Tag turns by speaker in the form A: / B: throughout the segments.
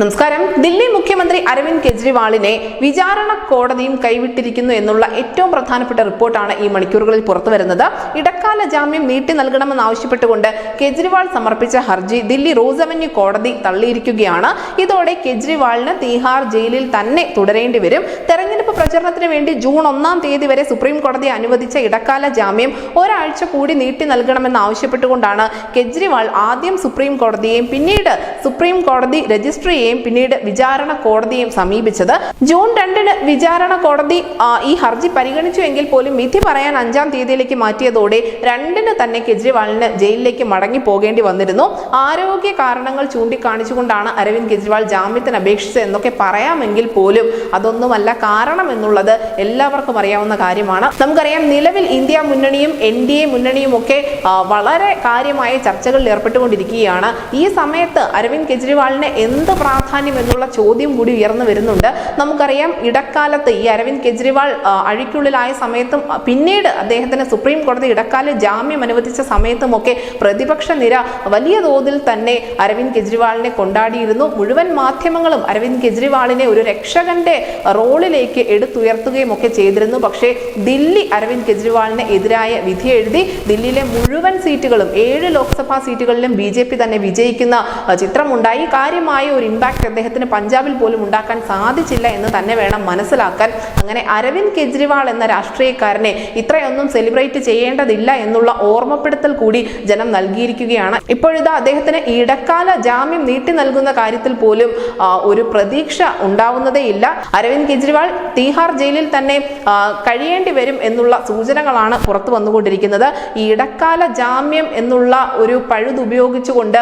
A: നമസ്കാരം. ദില്ലി മുഖ്യമന്ത്രി അരവിന്ദ് കെജ്രിവാളിനെ വിചാരണ കോടതിയും കൈവിട്ടിരിക്കുന്നു എന്നുള്ള ഏറ്റവും പ്രധാനപ്പെട്ട റിപ്പോർട്ടാണ് ഈ മണിക്കൂറുകളിൽ പുറത്തുവരുന്നത്. ഇടക്കാല ജാമ്യം നീട്ടി നൽകണമെന്നാവശ്യപ്പെട്ടുകൊണ്ട് കെജ്രിവാൾ സമർപ്പിച്ച ഹർജി ദില്ലി റോസ് അവന്യൂ കോടതി തള്ളിയിരിക്കുകയാണ്. ഇതോടെ കെജ്രിവാളിന് തീഹാർ ജയിലിൽ തന്നെ തുടരേണ്ടി വരും. തെരഞ്ഞെടുപ്പ് പ്രചരണത്തിന് വേണ്ടി ജൂൺ 1 തീയതി വരെ സുപ്രീം കോടതി അനുവദിച്ച ഇടക്കാല ജാമ്യം ഒരാഴ്ച കൂടി നീട്ടി നൽകണമെന്നാവശ്യപ്പെട്ടുകൊണ്ടാണ് കെജ്രിവാൾ ആദ്യം സുപ്രീം കോടതിയെയും പിന്നീട് സുപ്രീം കോടതി രജിസ്ട്രിയെയും പിന്നീട് വിചാരണ കോടതിയെയും സമീപിച്ചത്. ജൂൺ 2 വിചാരണ കോടതി ഈ ഹർജി പരിഗണിച്ചു എങ്കിൽ പോലും വിധി പറയാൻ 5 തീയതിയിലേക്ക് മാറ്റിയതോടെ 2 തന്നെ കെജ്രിവാളിന് ജയിലിലേക്ക് മടങ്ങി പോകേണ്ടി വന്നിരുന്നു. ആരോഗ്യ കാരണങ്ങൾ ചൂണ്ടിക്കാണിച്ചുകൊണ്ടാണ് അരവിന്ദ് കെജ്രിവാൾ ജാമ്യത്തിന് അപേക്ഷിച്ചത് എന്നൊക്കെ പറയാമെങ്കിൽ പോലും അതൊന്നുമല്ല കാരണം എന്നുള്ളത് എല്ലാവർക്കും അറിയാവുന്ന കാര്യമാണ്. നമുക്കറിയാം, നിലവിൽ ഇന്ത്യ മുന്നണിയും NDA മുന്നണിയും ഒക്കെ വളരെ കാര്യമായ ചർച്ചകളിൽ ഏർപ്പെട്ടുകൊണ്ടിരിക്കുകയാണ്. ഈ സമയത്ത് അരവിന്ദ് കെജ്രിവാളിന് എന്ത് പ്രാധാന്യം എന്നുള്ള ചോദ്യം കൂടി ഉയർന്നു വരുന്നുണ്ട്. നമുക്കറിയാം, ഇടക്കാലത്ത് ഈ അരവിന്ദ് കെജ്രിവാൾ അഴിക്കുള്ളിലായ സമയത്തും പിന്നീട് അദ്ദേഹത്തിന് സുപ്രീം കോടതി ഇടക്കാല ജാമ്യം അനുവദിച്ച സമയത്തുമൊക്കെ പ്രതിപക്ഷ നിര വലിയ തോതിൽ തന്നെ അരവിന്ദ് കെജ്രിവാളിനെ കൊണ്ടാടിയിരുന്നു. മുഴുവൻ മാധ്യമങ്ങളും അരവിന്ദ് കെജ്രിവാളിനെ ഒരു രക്ഷകന്റെ റോളിലേക്ക് എടുത്തുയർത്തുകയും ഒക്കെ ചെയ്തിരുന്നു. പക്ഷേ ദില്ലി അരവിന്ദ് കെജ്രിവാളിന് എതിരായ വിധി എഴുതി. ദില്ലിയിലെ മുഴുവൻ സീറ്റുകളും 7 ലോക്സഭാ സീറ്റുകളിലും BJP തന്നെ വിജയിക്കുന്ന ചിത്രമുണ്ടായി. കാര്യമായ ഒരു ഇമ്പാക്ട് അദ്ദേഹത്തിന് പഞ്ചാബിൽ പോലും ഉണ്ടാക്കാൻ സാധിച്ചില്ല എന്ന് തന്നെ വേണം മനസ്സിലാക്കാൻ. അങ്ങനെ അരവിന്ദ് കെജ്രിവാൾ എന്ന രാഷ്ട്രീയക്കാരനെ ഇത്രയൊന്നും സെലിബ്രേറ്റ് ചെയ്യേണ്ടതില്ല എന്നുള്ള ഓർമ്മപ്പെടുത്തൽ കൂടി ജനം നൽകിയിരിക്കുകയാണ്. ഇപ്പോഴിതാ അദ്ദേഹത്തിന് ഇടക്കാല ജാമ്യം നീട്ടി നൽകുന്ന കാര്യത്തിൽ പോലും ഒരു പ്രതീക്ഷ ഉണ്ടാവുന്നതേ ഇല്ല. അരവിന്ദ് കെജ്രിവാൾ തീഹാർ ജയിലിൽ തന്നെ കഴിയേണ്ടി വരും എന്നുള്ള സൂചനകളാണ് പുറത്തു വന്നുകൊണ്ടിരിക്കുന്നത്. ഈ ഇടക്കാല ജാമ്യം എന്നുള്ള ഒരു പഴുതുപയോഗിച്ചുകൊണ്ട്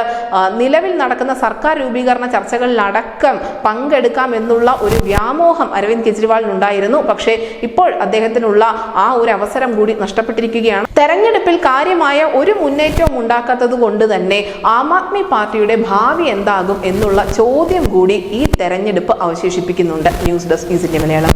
A: നിലവിൽ നടക്കുന്ന സർക്കാർ രൂപീകരണ ചർച്ചകളിലടക്കം പങ്കെടുക്കാം എന്നുള്ള ഒരു വ്യാമോഹം അരവിന്ദ് കെജ്രിവാളിനുണ്ടായിരുന്നു. പക്ഷേ ഇപ്പോൾ അദ്ദേഹത്തിനുള്ള ആ ഒരു അവസരം കൂടി നഷ്ടപ്പെട്ടിരിക്കുകയാണ്. തെരഞ്ഞെടുപ്പിൽ കാര്യമായ ഒരു മുന്നേറ്റവും ഉണ്ടാക്കാത്തത് കൊണ്ട് തന്നെ ആം ആദ്മി പാർട്ടിയുടെ ഭാവി എന്താകും എന്നുള്ള ചോദ്യം കൂടി ഈ തെരഞ്ഞെടുപ്പ് അവശേഷിപ്പിക്കുന്നുണ്ട്. News desk news India Malayalam.